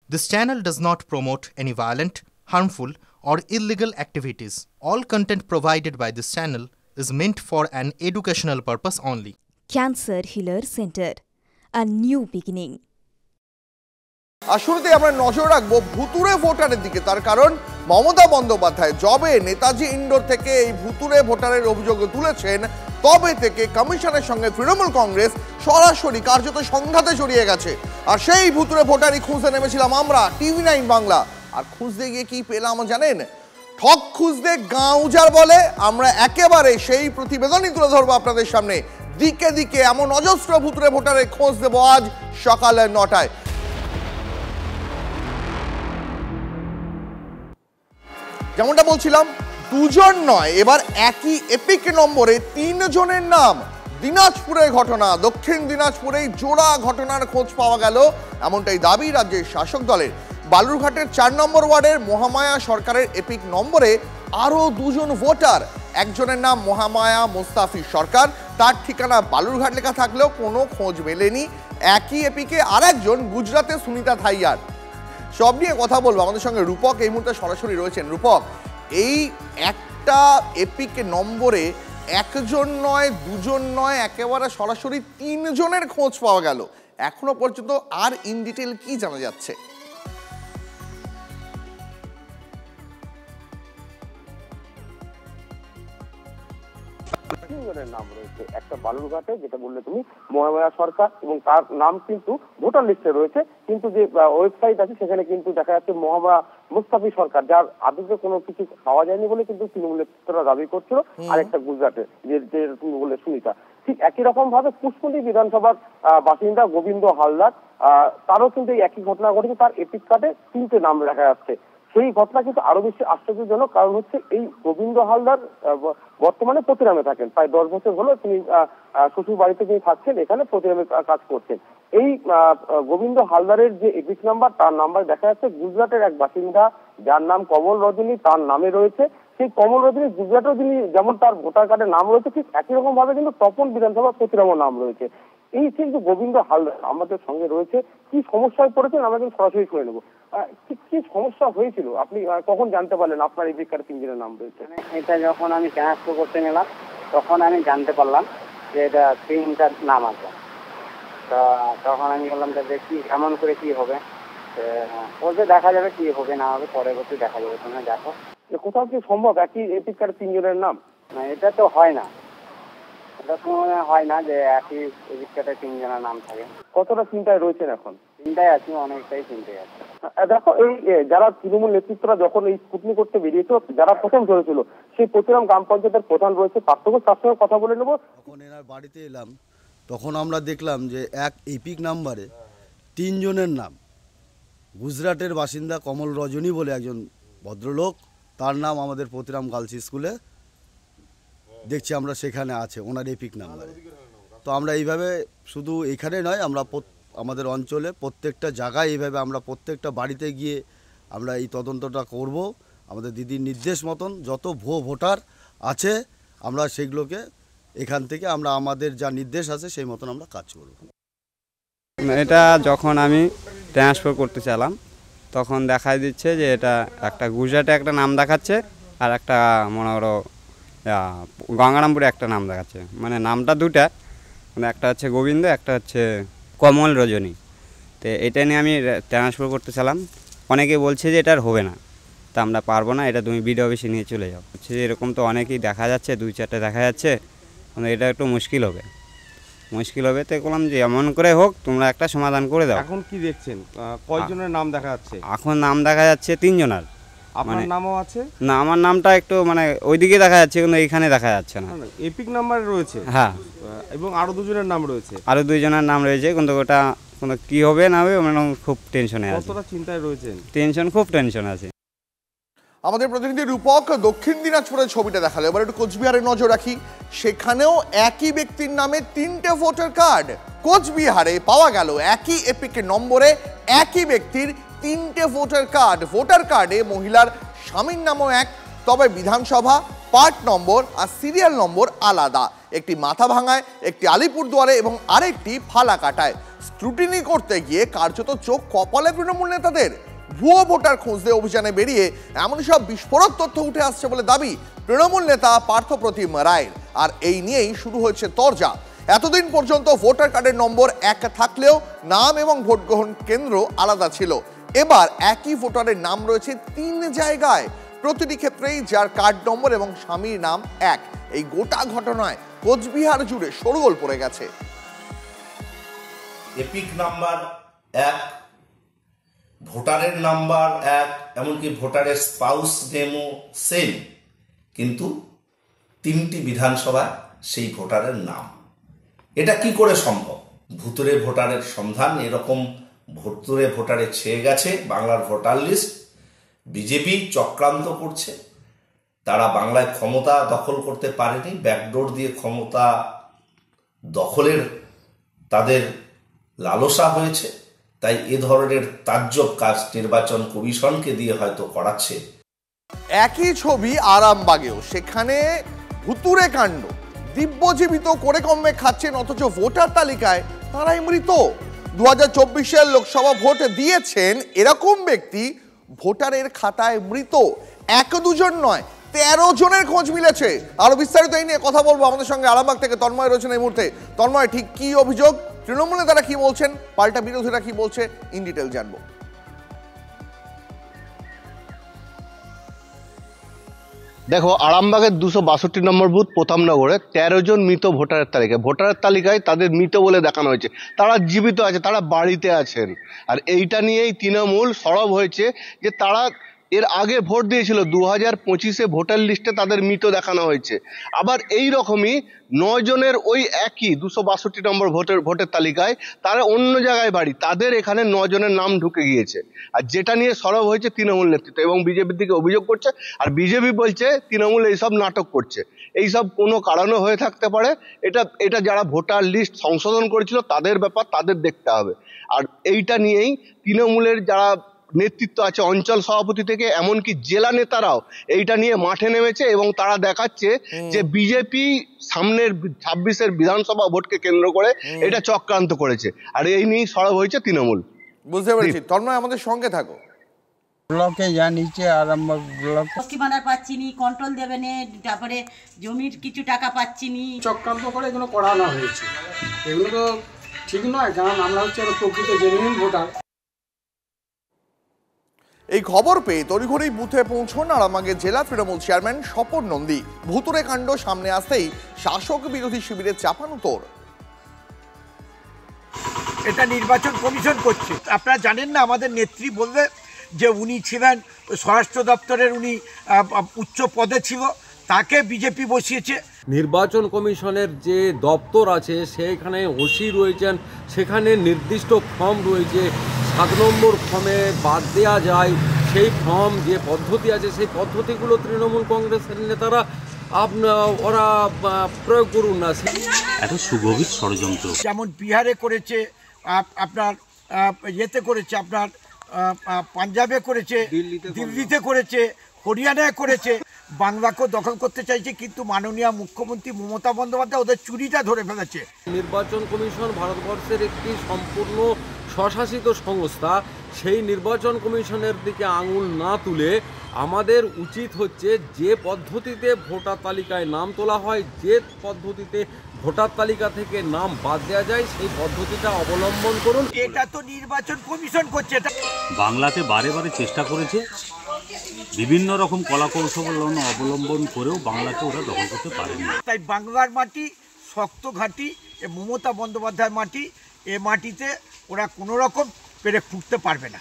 This channel does not promote any violent, harmful, or illegal activities. All content provided by this channel is meant for an educational purpose only. Cancer Healer Center, a new beginning. আর শুরুতেই আমরা নজর রাখবো ভুতুড়ে ভোটারের দিকে। তার কারণ মমতা বন্দ্যোপাধ্যায় যবে নেতাজি ইন্ডোর থেকে এই ভুতুড়ে ভোটারের অভিযোগ তুলেছেন তবে থেকে কমিশনের সঙ্গে তৃণমূল কংগ্রেস সরাসরি কার্যত সংঘাতে জড়িয়ে গেছে। আর সেই ভুতুড়ে ভোটারই খুঁজতে নেমেছিলাম আমরা TV9 বাংলা। আর খুঁজতে গিয়ে কি পেলাম জানেন? ঠক খুঁজতে গাঁ উজাড় বলে। আমরা একেবারে সেই প্রতিবেদনই তুলে ধরবো আপনাদের সামনে। দিকে দিকে এমন অজস্র ভুতুড়ে ভোটারের খোঁজ দেবো আজ সকাল 9টায়। যেমনটা বলছিলাম, দুজন নয়, এবার একই এপিক নম্বরে 3 জনের নাম। দিনাজপুরের ঘটনা, দক্ষিণ দিনাজপুরে জোড়া ঘটনার খোঁজ পাওয়া গেল, এমনটাই দাবি রাজ্যের শাসক দলের। বালুরঘাটের 4 নম্বর ওয়ার্ডের মহামায়া সরকারের এপিক নম্বরে আরও 2 জন ভোটার। একজনের নাম মহামায়া মোস্তাফি সরকার, তার ঠিকানা বালুরঘাট লেখা থাকলেও কোনো খোঁজ মেলেনি। একই এপিকে আরেকজন গুজরাটের সুনিতা থাইয়ার। সব নিয়ে কথা বলবো। আমাদের সঙ্গে রূপক এই মুহূর্তে সরাসরি রয়েছেন। রূপক, এই একটা এপিক নম্বরে একজন নয়, দুজন নয়, একেবারে সরাসরি 3 জনের খোঁজ পাওয়া গেল। এখনো পর্যন্ত আর ইন ডিটেল কি জানা যাচ্ছে? তিনজনের নাম রয়েছে, একটা বালুরঘাটে যেটা বললে তুমি মহামায়া সরকার, এবং তার নাম কিন্তু ভোটার লিস্টে রয়েছে, কিন্তু যে ওয়েবসাইট আছে সেখানে কিন্তু দেখা যাচ্ছে মহামায়া মুস্তাফি সরকার, যার আদতে কোনো কিছু পাওয়া যায়নি বলে কিন্তু তৃণমূল নেতৃত্বরা দাবি করছিল। আর একটা গুজরাটে যে তুমি বললে সুনিতা। ঠিক একই রকম ভাবে পুষ্পনী বিধানসভার বাসিন্দা গোবিন্দ হালদার, তারও কিন্তু এই একই ঘটনা ঘটেছে। তার এপিক কার্ডে 3টে নাম দেখা যাচ্ছে। সেই ঘটনা কিন্তু আরো বেশি আশ্চর্যজনক, কারণ হচ্ছে এই গোবিন্দ হালদার বর্তমানে প্রতিরামে থাকেন। প্রায় 10 বছর হলো তিনি শ্বশুর বাড়িতে তিনি থাকছেন, এখানে প্রতিরামে কাজ করছেন। এই গোবিন্দ হালদারের যে এপিক নাম্বার, তার নাম্বার দেখা যাচ্ছে গুজরাটের এক বাসিন্দা যার নাম কমল রজনী, তার নামে রয়েছে। সেই কমল রজনী গুজরাটেও যিনি যেমন তার ভোটার কার্ডের নাম রয়েছে, ঠিক একই রকম ভাবে কিন্তু তপন বিধানসভা প্রতিরামের নাম রয়েছে। এই কিন্তু গোবিন্দ হালদার আমাদের সঙ্গে রয়েছে। কি সমস্যায় পড়েছেন আমরা কিন্তু সরাসরি শুনে নেবো। কি সমস্যা হয়েছিল, আপনি কখন জানতে পারলেন আপনার এই বেকার 3 জনের নাম রয়েছে? এটা যখন আমি ট্রান্সফার করতে নিলাম তখন আমি জানতে পারলাম যে এটা 3টার নাম আছে। তা তখন আমি বললাম যে কি এমন করে কি হবে, বলতে দেখা যাবে কি হবে না হবে, পরবর্তী দেখা যাবে। তোমরা দেখো কোথাও কি সম্ভব একই এপিক কার্ডে 3 জনের নাম? না, এটা তো হয় না, এটা তো হয় না যে একই এপিক কার্ডে 3 জনের নাম থাকে। কতটা চিন্তায় রয়েছেন এখন? চিন্তায় আছি, অনেকটাই চিন্তায় আছে। দেখো, এই যারা তৃণমূল নেতৃত্বরা যখন এই স্কুটনি করতে বেরিয়েছিল, যারা প্রথম ধরেছিল সেই প্রতিরাম গ্রাম পঞ্চায়েতের প্রধান রয়েছে পার্থক্য, তার সঙ্গে কথা বলে নেবো। যখন এনার বাড়িতে এলাম তখন আমরা দেখলাম যে এক এপিক নাম্বারে 3 জনের নাম। গুজরাটের বাসিন্দা কমল রজনী বলে একজন ভদ্রলোক, তার নাম আমাদের প্রতিরাম গার্লস স্কুলে দেখছি আমরা সেখানে আছে ওনার এপিক নাম্বারে। তো আমরা এইভাবে শুধু এখানে নয়, আমরা আমাদের অঞ্চলে প্রত্যেকটা জায়গায় এইভাবে আমরা প্রত্যেকটা বাড়িতে গিয়ে আমরা এই তদন্তটা করব। আমাদের দিদির নির্দেশ মতন যত ভোটার আছে আমরা সেগুলোকে এখান থেকে আমরা আমাদের যা নির্দেশ আছে সেই মতন আমরা কাজ করব। এটা যখন আমি ট্রান্সফার করতে চাইলাম তখন দেখা দিচ্ছে যে এটা একটা গুজরাটে একটা নাম দেখাচ্ছে আর একটা মনে করো গঙ্গারামপুরে একটা নাম দেখাচ্ছে। মানে নামটা দুটা, মানে একটা হচ্ছে গোবিন্দ, একটা হচ্ছে কমল রজনী। তো এটা নিয়ে আমি ট্রান্সফার করতে চাইলাম। অনেকে বলছে যে এটা আর হবে না, তা আমরা পারবো না, এটা তুমি বিডিও অফিসে নিয়ে চলে যাও। হচ্ছে এরকম তো অনেকেই দেখা যাচ্ছে, 2-4টে দেখা যাচ্ছে, মানে এটা একটু মুশকিল হবে। তো বললাম যে এমন করে হোক তোমরা একটা সমাধান করে দাও। এখন কি দেখছেন, কয়জনের নাম দেখা যাচ্ছে? এখন নাম দেখা যাচ্ছে 3 জনের। আপনার নামও আছে? না, আমার নামটা একটু মানে ওইদিকে দেখা যাচ্ছে, কিন্তু এইখানে দেখা যাচ্ছে না। এপিক নাম্বার রয়েছে? হ্যাঁ, এবং আরো 2 জনের নাম রয়েছে? আরো 2 জনের নাম রয়েছে, কিন্তু ওটা কোনো কি হবে না হবে মানে খুব টেনশনে আছে। কতটা চিন্তায় রয়েছেন? খুব টেনশন আছে। আমাদের প্রতিনিধি রূপক দক্ষিণ দিনাজপুরের ছবিটা দেখালো। এবার একটু কোচবিহারে নজর রাখি। সেখানেও একই ব্যক্তির নামে 3টে ভোটার কার্ড। কোচবিহারে পাওয়া গেল একই এপিক নম্বরে একই ব্যক্তির 3টে ভোটার কার্ডে মহিলার স্বামীর নামও এক, তবে বিধানসভা, পার্ট নম্বর আর সিরিয়াল নম্বর আলাদা। একটি মাথাভাঙায়, একটি আলিপুরদুয়ারে এবং আরেকটি ফালাকাটায়। স্ক্রুটিনি করতে গিয়ে কার্যত চোখ কপালে তৃণমূল নেতাদের। ভুয়ো ভোটার খুঁজতে অভিযানে বেরিয়ে এমন সব বিস্ফোরক তথ্য উঠে আসছে বলে দাবি তৃণমূল নেতা পার্থপ্রতিম রায়ের। আর এই নিয়েই শুরু হয়েছে তরজা। এতদিন পর্যন্ত ভোটার কার্ডের নম্বর এক থাকলেও নাম এবং ভোট গ্রহণ কেন্দ্র আলাদা ছিল। এবার একই ভোটারের নাম রয়েছে 3 জায়গায়, প্রতিটি ক্ষেত্রেই যার কার্ড নম্বর এবং স্বামীর নাম এক। এই গোটা ঘটনায় কোচবিহার জুড়ে শোরগোল পড়ে গেছে। এপিক নাম্বার এক, ভোটারের নাম্বার এক, এমনকি ভোটারের স্পাউস নেমও সেম, কিন্তু 3টি বিধানসভা সেই ভোটারের নাম। এটা কি করে সম্ভব? ভুতুরে ভোটারের সন্ধান এরকম ভুতুরে ভোটারে ছেয়ে গেছে বাংলার ভোটার লিস্ট। বিজেপি চক্রান্ত করছে, তারা বাংলায় ক্ষমতা দখল করতে পারেনি, ব্যাকডোর দিয়ে ক্ষমতা দখলের তাদের লালসা হয়েছে, তাই এ ধরনের তাজ্জব কাজ নির্বাচন কমিশনকে দিয়ে হয়তো করাচ্ছে। একই ছবি আরামবাগেও, সেখানে ভুতুরে কাণ্ড। দিব্যজীবিত করে কমে খাচ্ছেন, অথচ ভোটার তালিকায় তারাই মৃত। 2024-এর লোকসভা ভোট দিয়েছেন এরকম ব্যক্তি ভোটারের খাতায় মৃত। 1-2 জন নয়, 13 জনের খোঁজ মিলেছে। আরো বিস্তারিত এই নিয়ে কথা বলবো। আমাদের সঙ্গে আরামবাগ থেকে তন্ময় রয়েছেন এই মুহূর্তে। তন্ময়, ঠিক কি অভিযোগ, তৃণমূলে তারা কি বলছেন, পাল্টা বিরোধীরা কি বলছে, ইন ডিটেল জানবো। দেখো, আরামবাগের 262 নম্বর বুথ প্রতাপনগরে 13 জন মৃত ভোটারের তালিকায় তাদের মৃত বলে দেখানো হয়েছে। তারা জীবিত আছে, তারা বাড়িতে আছেন। আর এইটা নিয়েই তৃণমূল সরব হয়েছে যে তারা এর আগে ভোট দিয়েছিল, 2025-এ ভোটার লিস্টে তাদের মৃত দেখানো হয়েছে। আবার এই রকমই 9 জনের ওই একই 262 নম্বর ভোটের তালিকায় তারা অন্য জায়গায় বাড়ি, তাদের এখানে 9 জনের নাম ঢুকে গিয়েছে। আর যেটা নিয়ে সরব হয়েছে তৃণমূল নেতৃত্ব এবং বিজেপির দিকে অভিযোগ করছে। আর বিজেপি বলছে তৃণমূল এইসব নাটক করছে, এইসব কোনো কারণে হয়ে থাকতে পারে। এটা যারা ভোটার লিস্ট সংশোধন করেছিল তাদের ব্যাপার, তাদের দেখতে হবে। আর এইটা নিয়েই তৃণমূলের যারা নেতৃত্ব আছে, অঞ্চল সভাপতি থেকে এমনকি জেলা নেতারাও এইটা নিয়ে মাঠে নেমেছে এবং তারা দেখাচ্ছে যে বিজেপি সামনের 26-এর বিধানসভা ভোটকে কেন্দ্র করে এটা চক্রান্ত করেছে। আর এই নিয়ে সরব হয়েছে তৃণমূল। বুঝতে পেরেছি। তন্ময়, আমাদের সঙ্গে থাকো। ব্লকে যা নিচে আরামবাগ ব্লক স্কিমার পাচ্ছি নি, কন্ট্রোল দেবে না, তারপরে জমির কিছু টাকা পাচ্ছি নি, চক্রান্ত করে এগুলো করানো হয়েছে। এগুলো তো ঠিক নয়, কারণ আমরা হচ্ছে প্রকৃত জেনুইন ভোটার। এই খবর পেয়ে তড়িঘড়ি বুথে পৌঁছন আরামবাগের জেলা তৃণমূল চেয়ারম্যান স্বপন নন্দী। ভুতুরে কাণ্ড সামনে আসতেই শাসক বিরোধী শিবিরে চাপানুতোর। এটা নির্বাচন কমিশন করছে। আপনারা জানেন না, আমাদের নেত্রী বলবে যে উনি ছিলেন স্বরাষ্ট্র দপ্তরের, উনি উচ্চ পদে ছিল, তাকে বিজেপি বসিয়েছে। নির্বাচন কমিশনের যে দপ্তর আছে সেখানে ওসি রয়েছেন, সেখানে নির্দিষ্ট ফর্ম রয়েছে। 7 নম্বর ফর্মে বাদ দেওয়া যায় সেই ফর্ম, যে পদ্ধতি আছে সেই পদ্ধতিগুলো তৃণমূল কংগ্রেসের নেতারা ওরা প্রয়োগ করুন না। এত সুগভীর ষড়যন্ত্র যেমন বিহারে করেছে, আপনার ইয়েতে করেছে, আপনার পাঞ্জাবে করেছে, দিল্লিতে করেছে, হরিয়ানায় করেছে। বাংলাকেও দখল করতে চাইছে, কিন্তু মাননীয় মুখ্যমন্ত্রী মমতা বন্দ্যোপাধ্যায় ওদের চুরিটা ধরে ফেলেছে। নির্বাচন কমিশন ভারতবর্ষের একটি সম্পূর্ণ স্বশাসিত সংস্থা। সেই নির্বাচন কমিশনের দিকে আঙুল না তুলে আমাদের উচিত হচ্ছে যে পদ্ধতিতে ভোটার তালিকায় নাম তোলা হয়, যে পদ্ধতিতে ভোটার তালিকা থেকে নাম বাদ দেওয়া যায় সেই পদ্ধতিটা অবলম্বন করুন। এটা তো নির্বাচন কমিশন করছে। এটা বাংলাতে বারে বারে চেষ্টা করেছে, বিভিন্ন রকম কলাকৌশল অবলম্বন করেও বাংলাকে ওরা দখল করতে পারেনি। তাই বাংলার মাটি শক্ত ঘাঁটি, মমতা বন্দ্যোপাধ্যায়ের মাটি, এ মাটিতে ওরা কোনো রকম পেরে ফুটতে পারবে না।